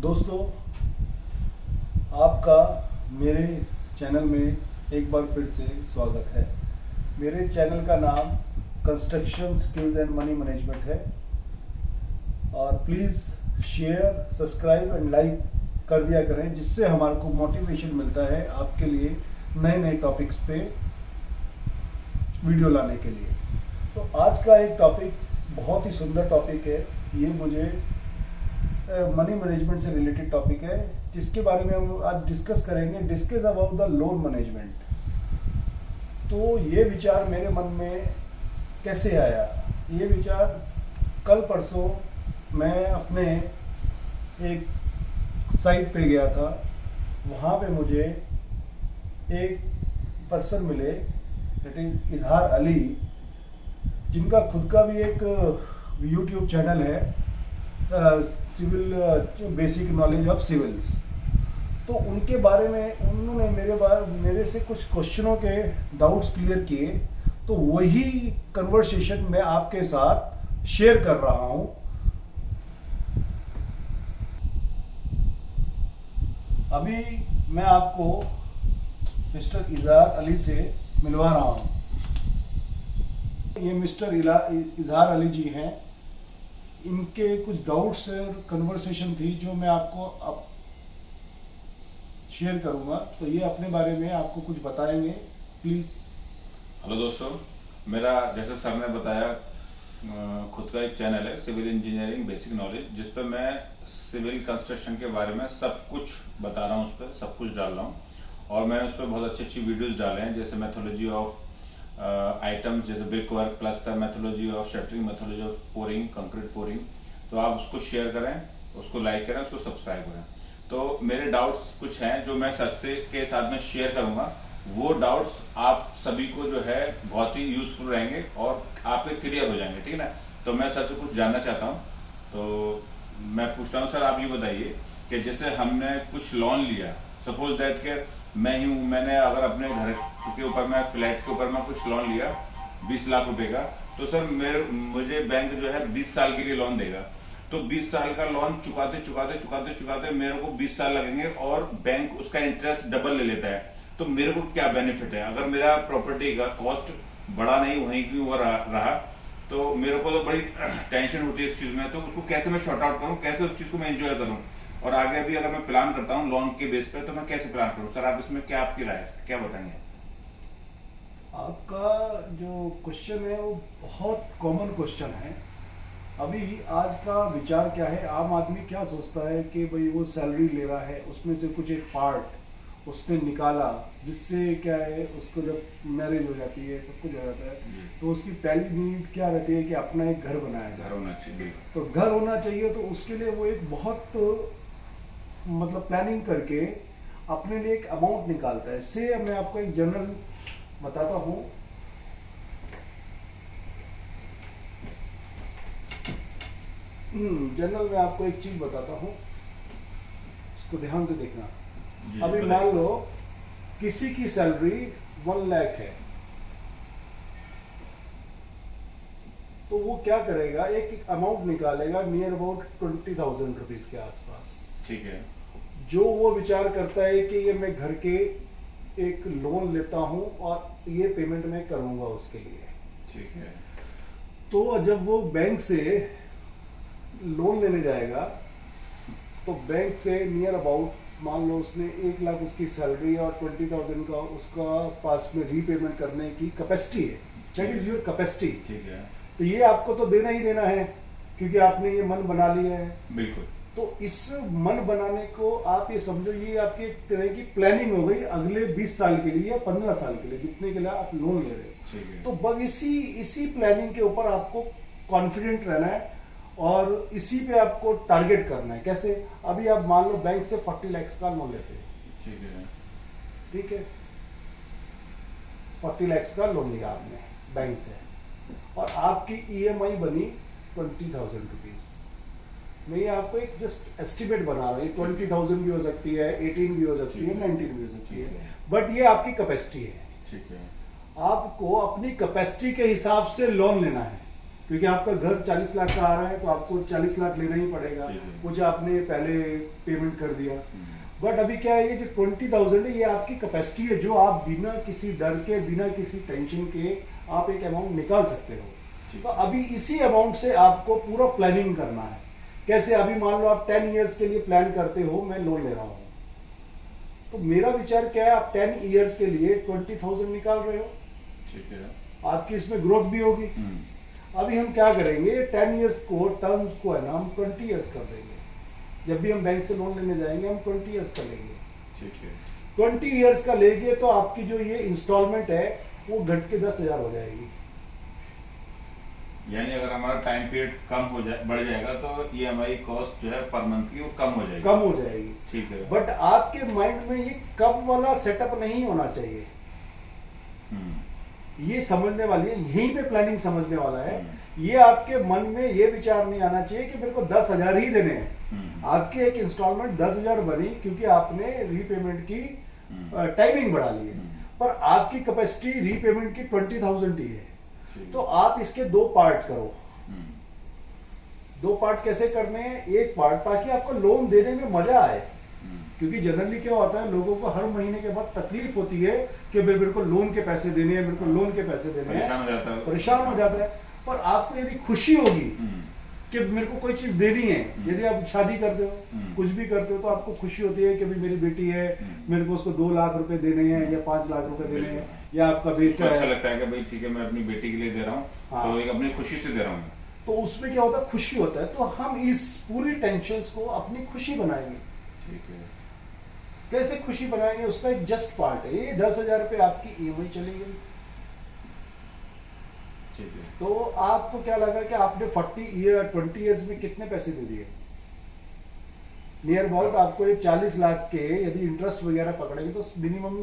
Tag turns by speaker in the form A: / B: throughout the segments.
A: दोस्तों, आपका मेरे चैनल में एक बार फिर से स्वागत है। मेरे चैनल का नाम construction skills and money management है और please share, subscribe and like कर दिया करें, जिससे हमारे को मोटिवेशन मिलता है आपके लिए नए नए टॉपिक्स पे वीडियो लाने के लिए। तो आज का एक टॉपिक बहुत ही सुंदर टॉपिक है। ये मुझे मनी मैनेजमेंट से रिलेटेड टॉपिक है, जिसके बारे में हम आज डिस्कस करेंगे। Discuss about the loan management. तो ये विचार मेरे मन में कैसे आया? ये विचार कल परसों मैं अपने एक साइट पे गया था। वहाँ पे मुझे एक पर्सन मिले, दैट इज इजहार अली, जिनका खुद का भी एक यूट्यूब चैनल है, civil basic knowledge of civils. तो उनके बारे में उन्होंने मेरे से कुछ क्वेश्चनों के डाउट्स क्लियर किए। तो वही कन्वर्सेशन मैं आपके साथ शेयर कर रहा हूं। अभी मैं आपको मिस्टर इजहार अली से मिलवा रहा हूं। ये मिस्टर इजहार अली जी हैं। इनके कुछ डाउट्स कन्वर्सेशन थी जो मैं आपको अब शेयर करूंगा। तो ये अपने बारे में आपको कुछ बताएंगे, प्लीज।
B: हेलो दोस्तों, मेरा जैसे सर ने बताया खुद का एक चैनल है सिविल इंजीनियरिंग बेसिक नॉलेज, जिस पर मैं सिविल कंस्ट्रक्शन के बारे में सब कुछ बता रहा हूँ, उस पर सब कुछ डाल रहा हूँ। और मैंने उस पर बहुत अच्छी अच्छी डाले हैं, जैसे मेथोलॉजी ऑफ आइटम्स, जैसे brick work, plaster methodology of shuttering, methodology of pouring, concrete pouring. तो आप उसको शेयर करें, उसको लाइक करें, उसको सब्सक्राइब करें। तो मेरे डाउट्स कुछ हैं जो मैं सर से के साथ में शेयर करूंगा। वो डाउट्स आप सभी को जो है बहुत ही यूजफुल रहेंगे और आपके क्लियर हो जाएंगे, ठीक है ना। तो मैं सर से कुछ जानना चाहता हूँ। तो मैं पूछता हूँ, सर आप ये बताइए कि जैसे हमने कुछ लोन लिया, सपोज दैट के मैं ही हूँ, मैंने अगर अपने घर के ऊपर, मैं फ्लैट के ऊपर मैं कुछ लोन लिया 20 लाख रुपए का, तो सर मुझे बैंक जो है 20 साल के लिए लोन देगा। तो 20 साल का लोन चुकाते मेरे को 20 साल लगेंगे और बैंक उसका इंटरेस्ट डबल ले लेता है। तो मेरे को क्या बेनिफिट है? अगर मेरा प्रॉपर्टी का कॉस्ट बढ़ा नहीं, वहीं की वो रहा, तो मेरे को तो बड़ी टेंशन होती है इस चीज में। तो उसको कैसे मैं शॉर्ट आउट करूं, कैसे उस चीज को मैं एंजॉय करूं, और आगे भी अगर मैं प्लान करता हूं लोन के बेस पे, तो मैं कैसे प्लान करूं? सर आप इसमें क्या आपकी राय है, क्या बताएंगे?
A: आपका जो क्वेश्चन है वो बहुत कॉमन क्वेश्चन है। अभी आज का विचार क्या है, आम आदमी क्या सोचता है कि भाई वो सैलरी ले रहा है, उसमें से कुछ एक पार्ट उसने निकाला, जिससे क्या है, उसको जब मैरिज हो जाती है, सब कुछ हो जाता है, तो उसकी पहली नीड क्या रहती है कि अपना एक घर बनाएगा।
B: घर होना चाहिए।
A: तो घर होना चाहिए, तो उसके लिए वो एक बहुत मतलब प्लानिंग करके अपने लिए एक अमाउंट निकालता है। से मैं आपको एक जनरल बताता हूँ। जनरल में आपको एक चीज बताता हूँ, इसको ध्यान से देखना। अभी मान लो किसी की सैलरी 1 लाख है, तो वो क्या करेगा, एक अमाउंट निकालेगा नियर अबाउट 20,000 रुपीज के आसपास।
B: ठीक है।
A: जो वो विचार करता है कि ये मैं घर के एक लोन लेता हूं और ये पेमेंट मैं करूंगा उसके लिए।
B: ठीक है।
A: तो जब वो बैंक से लोन लेने जाएगा, तो बैंक से नियर अबाउट, मान लो उसने 1 लाख उसकी सैलरी और 20,000 का उसका पास में रीपेमेंट करने की कैपेसिटी है। That is your capacity.
B: ठीक है।
A: तो ये आपको तो देना ही देना है, क्योंकि आपने ये मन बना लिया है।
B: बिल्कुल। तो
A: इस मन बनाने को आप ये समझो, ये आपकी एक तरह की प्लानिंग हो गई अगले 20 साल के लिए या 15 साल के लिए, जितने के लिए आप लोन ले रहे हो। तो बस इसी प्लानिंग के ऊपर आपको कॉन्फिडेंट रहना है और इसी पे आपको टारगेट करना है। कैसे? अभी आप मान लो बैंक से 40 लाख का लोन लेते हैं।
B: ठीक है।
A: ठीक है, 40 लाख का लोन लिया आपने बैंक से और आपकी ईएमआई बनी 20,000 रुपीज। मैं आपको एक जस्ट एस्टिमेट बना रहा हूँ। 20,000 भी हो सकती है, 18 भी हो सकती है, 19 भी हो सकती है, बट ये आपकी कैपेसिटी है।
B: ठीक है।
A: आपको अपनी कैपेसिटी के हिसाब से लोन लेना है। क्योंकि आपका घर 40 लाख का आ रहा है तो आपको 40 लाख लेना ही पड़ेगा, कुछ आपने पहले पेमेंट कर दिया। बट अभी क्या है, ये जो 20,000 है ये आपकी कैपेसिटी है, जो आप बिना किसी डर के, बिना किसी टेंशन के आप एक अमाउंट निकाल सकते हो। तो अभी इसी अमाउंट से आपको पूरा प्लानिंग करना है। कैसे, अभी मान लो आप 10 ईयर्स के लिए प्लान करते हो, मैं लोन ले रहा हूँ, तो मेरा विचार क्या है, आप 10 ईयर्स के लिए 20,000 निकाल रहे हो,
B: ठीक है,
A: आपकी इसमें ग्रोथ भी होगी। अभी हम क्या करेंगे, 10 ईयर्स को टर्म्स को है ना हम 20 ईयर्स कर देंगे। जब भी हम बैंक से लोन लेने जाएंगे हम 20 ईयर्स का लेंगे।
B: ठीक है,
A: 20 ईयर्स का लेंगे तो आपकी जो ये इंस्टॉलमेंट है वो घट के 10,000 हो जाएगी।
B: यानी अगर हमारा टाइम पीरियड बढ़ जाएगा तो ईएमआई कॉस्ट जो है पर मंथ की वो कम हो जाएगी। ठीक है,
A: बट आपके माइंड में ये कब वाला सेटअप नहीं होना चाहिए, ये समझने वाली है, यहीं पे प्लानिंग समझने वाला है। ये आपके मन में ये विचार नहीं आना चाहिए कि मेरे को 10,000 ही देने हैं। आपकी एक इंस्टॉलमेंट 10,000 बनी क्योंकि आपने रीपेमेंट की टाइमिंग बढ़ा ली है, पर आपकी कैपेसिटी रीपेमेंट की 20,000 ही है। तो आप इसके 2 पार्ट करो। 2 पार्ट कैसे करने हैं, एक पार्ट ताकि आपको लोन देने में मजा आए। क्योंकि जनरली क्या होता है, लोगों को हर महीने के बाद तकलीफ होती है कि मेरे को लोन के पैसे देने हैं, मेरे को लोन के पैसे देने हैं, परेशान हो जाता है। पर आपको यदि खुशी होगी कि मेरे को कोई चीज देनी है, यदि आप शादी करते हो, कुछ भी करते हो, तो आपको खुशी होती है कि मेरी बेटी है, मेरे को उसको 2 लाख रुपए देने हैं या 5 लाख रुपए देने हैं, या आपका बेटा है,
B: अच्छा लगता है कि भाई ठीक है मैं अपनी बेटी के लिए दे रहा हूँ। हाँ। तो एक अपनी खुशी से दे रहा हूँ,
A: तो उसमें क्या होता है, खुशी होता है। तो हम इस पूरी टेंशन को अपनी खुशी बनाएंगे।
B: ठीक है,
A: कैसे खुशी बनाएंगे, उसका एक जस्ट पार्ट है, ये 10,000 रुपए आपकी ईएमआई चली गई।
B: ठीक है,
A: तो आपको क्या लगा कि आपने 20 ईयर्स में कितने पैसे दे दिए, नियर अबाउट आपको ये 40 लाख के यदि इंटरेस्ट वगैरह पकड़ेंगे तो मिनिमम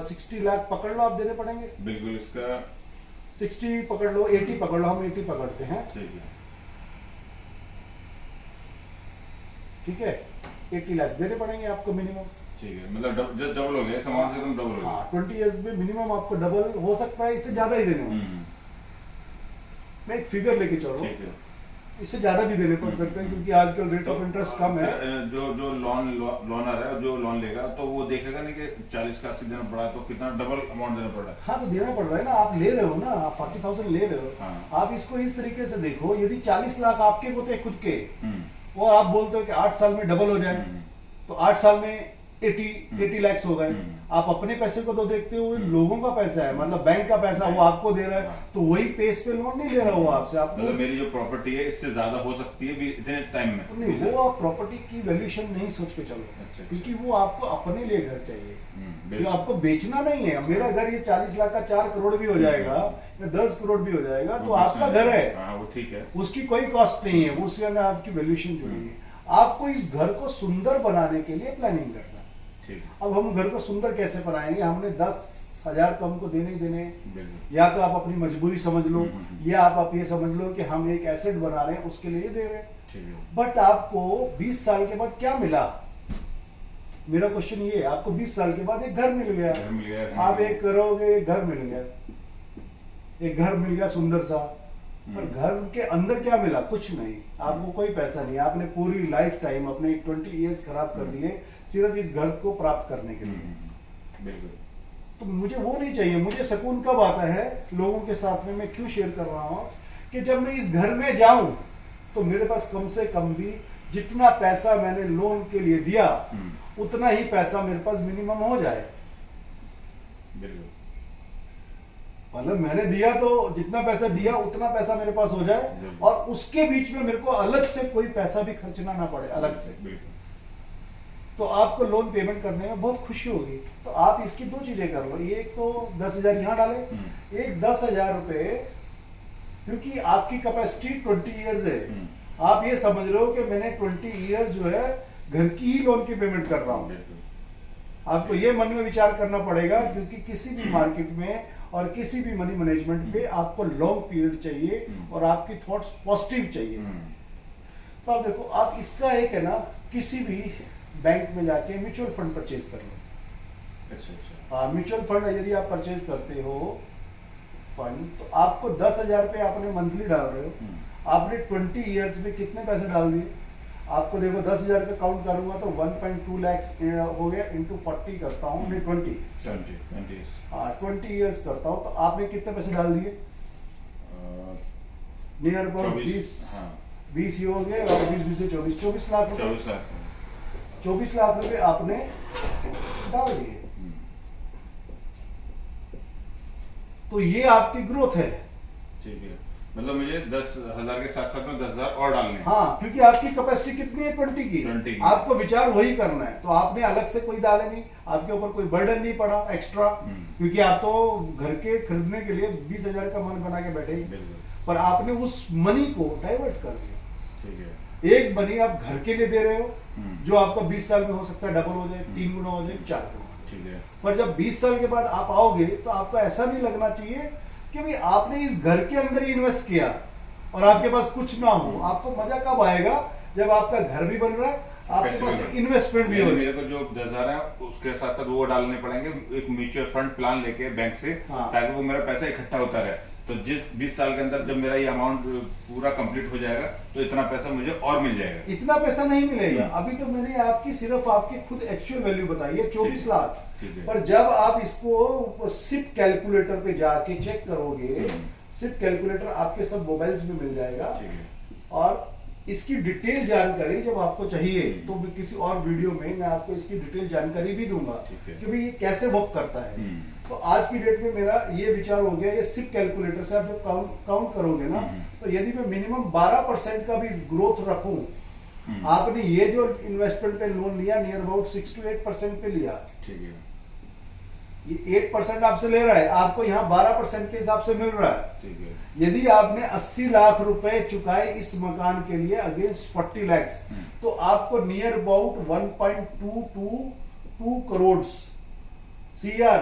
A: 60 लाख पकड़ लो आप देने पड़ेंगे।
B: बिल्कुल, इसका
A: 60 पकड़ लो, 80 पकड़ लो, हम 80 पकड़ते हैं। ठीक है, 80 लाख देने पड़ेंगे आपको मिनिमम।
B: ठीक है, मतलब जस्ट डबल हो गया, सामान से डबल हो गया।
A: हाँ, 20 इयर्स में मिनिमम आपको डबल हो सकता है, इससे ज्यादा ही देने होंगे। मैं एक फिगर लेके चल रहा हूँ, इससे ज्यादा भी देने पड़ सकते हैं क्योंकि आजकल रेट ऑफ इंटरेस्ट कम है।
B: जो लोनर है, जो लोन लेगा तो वो देखेगा नहीं कि 40 का 80 देना पड़ा है तो कितना डबल अमाउंट देना पड़ रहा है।
A: हाँ, तो देना पड़ रहा है ना, आप ले रहे हो ना, आप 40,000 ले रहे हो। हाँ। आप इसको इस तरीके से देखो, यदि 40 लाख आपके होते हैं खुद के, और आप बोलते हो कि 8 साल में डबल हो जाए, तो 8 साल में 80 लाख हो गए। आप अपने पैसे को तो देखते हो, लोगों का पैसा है, मतलब बैंक का पैसा वो आपको दे रहा है, तो वही पेस पे लोन नहीं ले रहा वो आपसे। आपको
B: मतलब मेरी जो प्रॉपर्टी है इससे ज्यादा हो सकती है भी इतने टाइम में
A: नहीं, वो आप प्रॉपर्टी की वैल्यूएशन नहीं सोच के चलो। अच्छा, क्योंकि वो आपको अपने लिए घर चाहिए, जो आपको बेचना नहीं है। मेरा घर ये 40 लाख का 4 करोड़ भी हो जाएगा या 10 करोड़ भी हो जाएगा तो आपका घर है,
B: वो ठीक है,
A: उसकी कोई कॉस्ट नहीं है, उसके अंदर आपकी वैल्यूएशन जुड़ी है। आपको इस घर को सुंदर बनाने के लिए प्लानिंग करना। अब हम घर को सुंदर कैसे बनाएंगे, हमने 10,000 तो हमको देने ही देने, या तो आप अपनी मजबूरी समझ लो, या आप ये समझ लो कि हम एक एसेट बना रहे हैं उसके लिए दे रहे हैं। बट आपको 20 साल के बाद क्या मिला, मेरा क्वेश्चन ये है, आपको 20 साल के बाद एक घर मिल गया, आप एक करोगे घर मिल गया, एक घर मिल गया सुंदर सा, पर घर के अंदर क्या मिला, कुछ नहीं, आपको कोई पैसा नहीं, आपने पूरी लाइफ टाइम अपने 20 इयर्स खराब कर दिए सिर्फ इस घर को प्राप्त करने के लिए।
B: बिल्कुल।
A: तो मुझे वो नहीं चाहिए। मुझे सुकून कब आता है, लोगों के साथ में मैं क्यों शेयर कर रहा हूं, कि जब मैं इस घर में जाऊं तो मेरे पास कम से कम भी जितना पैसा मैंने लोन के लिए दिया उतना ही पैसा मेरे पास मिनिमम हो जाए। मतलब मैंने दिया तो जितना पैसा दिया उतना पैसा मेरे पास हो जाए, और उसके बीच में मेरे को अलग से कोई पैसा भी खर्चना ना पड़े अलग से। तो आपको लोन पेमेंट करने में बहुत खुशी होगी। तो आप इसकी 2 चीजें कर लो, एक तो 10,000 यहाँ डाले, एक 10,000 रुपए, क्योंकि आपकी कैपेसिटी 20 इयर्स है, आप ये समझ रहे हो कि मैंने 20 इयर्स जो है घर की ही लोन की पेमेंट कर रहा हूं। आपको ये मन में विचार करना पड़ेगा, क्योंकि किसी भी मार्केट में और किसी भी मनी मैनेजमेंट पे आपको लॉन्ग पीरियड चाहिए और आपकी थॉट्स पॉजिटिव चाहिए। तो आप देखो, आप इसका एक है ना, किसी भी बैंक में जाके म्यूचुअल फंड परचेज कर लो।
B: अच्छा।
A: हाँ, म्यूचुअल फंड यदि आप परचेज करते हो फंड, तो आपको 10,000 पे आपने मंथली डाल रहे हो, आपने 20 ईयर्स में कितने पैसे डाल दिए? आपको देखो 10,000 का काउंट करूंगा तो 1.2 लाख हो गया, इंटू 40 करता हूँ, नहीं 20 20 ईयर्स करता हूँ, तो आपने कितने पैसे डाल दिए? नियर अबाउट 20 ये हो गए, और 20 से 24 लाख रुपए, 24 लाख रुपए आपने डाल दिए। तो ये आपकी ग्रोथ है।
B: ठीक है, मतलब मुझे 10,000 के साथ साथ में 10,000 और डालने हैं।
A: हाँ, क्योंकि आपकी कैपेसिटी कितनी है? 20 की। आपको विचार वही करना है, तो आपने अलग से कोई डाले नहीं, आपके ऊपर कोई बर्डन नहीं पड़ा एक्स्ट्रा, क्योंकि आप तो घर के खरीदने के लिए 20,000 का मन बना के बैठे, पर आपने उस मनी को डाइवर्ट कर दिया।
B: ठीक है,
A: एक मनी आप घर के लिए दे रहे हो, जो आपका 20 साल में हो सकता है डबल हो जाए, 3 गुना हो जाए, 4 गुना।
B: ठीक है,
A: पर जब 20 साल के बाद आप आओगे तो आपको ऐसा नहीं लगना चाहिए कि भाई आपने इस घर के अंदर ही इन्वेस्ट किया और आपके पास कुछ ना हो। आपको मजा कब आएगा? जब आपका घर भी बन रहा है, आपके पास इन्वेस्टमेंट भी हो।
B: मेरे को जो 10,000 है उसके साथ साथ वो डालने पड़ेंगे, एक म्यूचुअल फंड प्लान लेके बैंक से, ताकि वो मेरा पैसा इकट्ठा होता रहे। तो जिस 20 साल के अंदर जब मेरा ये अमाउंट पूरा कंप्लीट हो जाएगा तो इतना पैसा मुझे और मिल जाएगा।
A: इतना पैसा नहीं मिलेगा, अभी तो मैंने आपकी सिर्फ आपकी खुद एक्चुअल वैल्यू बताई है 24 लाख। पर जब आप इसको सिप कैलकुलेटर पे जाके चेक करोगे, सिप कैलकुलेटर आपके सब मोबाइल्स में मिल जाएगा, और इसकी डिटेल जानकारी जब आपको चाहिए तो किसी और वीडियो में मैं आपको इसकी डिटेल जानकारी भी दूंगा कि भाई ये कैसे वर्क करता है। तो आज की डेट में मेरा ये विचार हो गया, ये सिप कैलकुलेटर से आप जब काउंट करोगे ना, तो यदि मैं मिनिमम 12% का भी ग्रोथ रखूं, आपने ये जो इन्वेस्टमेंट पे लोन लिया नियर अबाउट 6 to 8% पे लिया,
B: ठीक है,
A: ये 8% आपसे ले रहा है, आपको यहाँ 12% के हिसाब से मिल रहा है।
B: ठीक है,
A: यदि आपने 80 लाख रुपए चुकाए इस मकान के लिए अगेंस्ट 40 लाख, तो आपको नियर अबाउट 1.222 करोड़ CR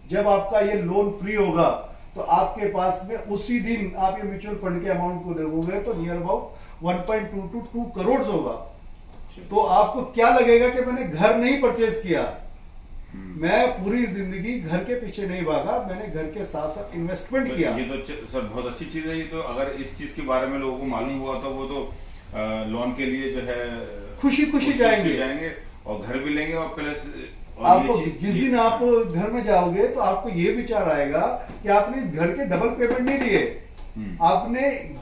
A: जब आपका ये लोन फ्री होगा, तो आपके पास में उसी दिन आप ये म्यूचुअल फंड के अमाउंट को देखोगे तो नियर अबाउट 1.222 करोड़ होगा। तो आपको क्या लगेगा कि मैंने घर नहीं परचेज किया, मैं पूरी जिंदगी घर के पीछे नहीं भागा, मैंने घर के साथ साथ इन्वेस्टमेंट
B: तो
A: किया।
B: ये तो सर बहुत अच्छी चीज है। ये तो अगर इस चीज के बारे में लोगों को मालूम हुआ तो वो तो लोन के लिए जो है खुशी जाएंगे और घर भी लेंगे, और प्लस
A: आपको जिस दिन आप घर में जाओगे तो आपको ये विचार आएगा कि आपने इस घर के डबल पेमेंट नहीं दिए, आपने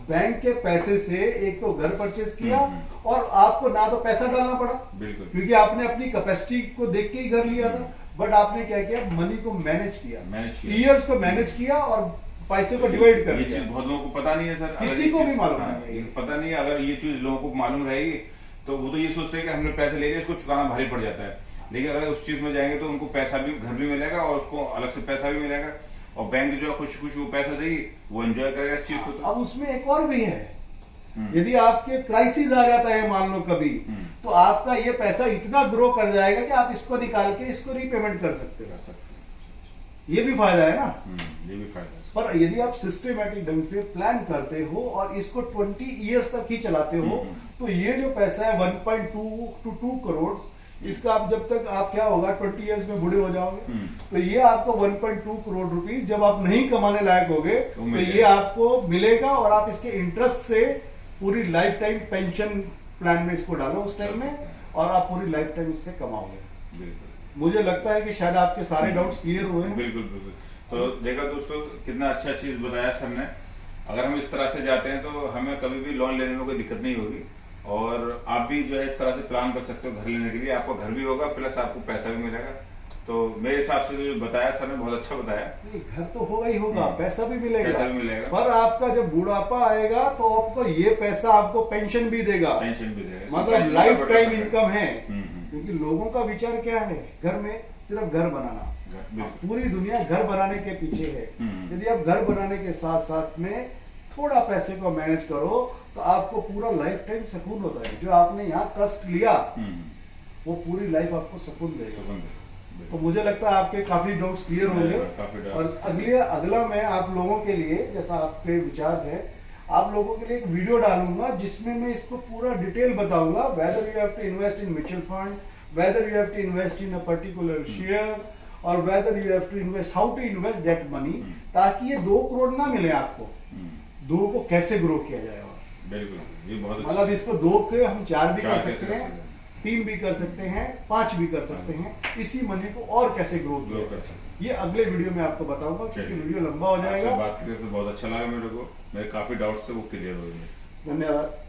A: बैंक के पैसे से एक तो घर परचेज किया और आपको ना तो पैसा डालना पड़ा,
B: बिल्कुल,
A: क्योंकि आपने अपनी कैपेसिटी को देख के ही घर लिया था, बट आपने क्या किया, मनी को मैनेज किया, ईयर्स को मैनेज किया और पैसे को डिवाइड कर दिया।
B: बहुत लोगों को पता नहीं है सर,
A: किसी को भी मालूम नहीं है,
B: पता नहीं है। अगर ये चीज लोगों को मालूम रहेगी तो वो तो ये सोचते हैं कि हमने पैसे ले लिए, इसको चुकाना भारी पड़ जाता है। लेकिन अगर उस चीज में जाएंगे तो उनको पैसा भी, घर भी मिलेगा और उसको अलग से पैसा भी मिलेगा, और बैंक जो है खुशी वो पैसा देगी, वो एंजॉय करेगा इस चीज को।
A: अब उसमें एक और भी है, यदि आपके क्राइसिस आ जाता है मान लो कभी, तो आपका ये पैसा इतना ग्रो कर जाएगा कि आप इसको निकाल के इसको रीपेमेंट कर सकते हैं। ये भी फायदा है ना,
B: ये भी फायदा है।
A: पर यदि आप सिस्टमेटिक ढंग से प्लान करते हो और इसको 20 ईयर्स तक ही चलाते हो, तो ये जो पैसा है 1.222 करोड़, इसका आप जब तक आप क्या होगा 20 ईयर्स में बूढ़े हो जाओगे, तो ये आपको 1.2 करोड़ रुपीस जब आप नहीं कमाने लायक होगे तो ये आपको मिलेगा, और आप इसके इंटरेस्ट से पूरी लाइफ टाइम पेंशन प्लान में इसको डालो उस टाइम में, और आप पूरी लाइफ टाइम इससे कमाओगे। मुझे लगता है कि शायद आपके सारे डाउट्स क्लियर हुए हैं।
B: बिल्कुल बिल्कुल। तो देखा दोस्तों, कितना अच्छा चीज बताया सर ने। अगर हम इस तरह से जाते हैं तो हमें कभी भी लोन लेने में कोई दिक्कत नहीं होगी, और आप भी जो है इस तरह से प्लान कर सकते हो घर लेने के लिए, आपको घर भी होगा प्लस आपको पैसा भी मिलेगा। तो मेरे हिसाब से जो बताया सर ने बहुत अच्छा बताया।
A: नहीं, घर तो होगा ही होगा, पैसा भी मिलेगा, पर आपका जब बुढ़ापा आएगा तो आपको ये पैसा आपको पेंशन भी देगा, मतलब लाइफ टाइम इनकम है। क्योंकि लोगों का विचार क्या है, घर में सिर्फ घर बनाना, पूरी दुनिया घर बनाने के पीछे है। यदि आप घर बनाने के साथ साथ में थोड़ा पैसे को मैनेज करो तो आपको पूरा लाइफ टाइम सुकून होता है। जो आपने यहाँ कष्ट लिया वो पूरी लाइफ आपको सुकून देगा। तो मुझे लगता है आपके काफी डाउट्स क्लियर होंगे, और अगला मैं आप लोगों के लिए, जैसा आपके विचार है, आप लोगों के लिए एक वीडियो डालूंगा जिसमें मैं इसको पूरा डिटेल बताऊंगा, whether you have to invest in mutual fund, whether you have to invest in a particular share, और whether you have to invest, how to invest that money, ताकि ये 2 करोड़ ना मिले आपको, 2 को कैसे ग्रो किया जाए। और
B: बिल्कुल ये बहुत
A: मतलब इसको 2 के हम 4 भी कर
B: 4
A: सकते हैं, 3 भी कर सकते हैं, 5 भी कर सकते हैं। इसी मनी को और कैसे ग्रो
B: कर
A: किया,
B: सकते
A: ये अगले वीडियो में आपको बताऊंगा, क्योंकि वीडियो लंबा हो जाएगा।
B: बात करके बहुत अच्छा लगा मेरे को, मेरे काफी डाउट्स थे वो क्लियर हो गए।
A: धन्यवाद।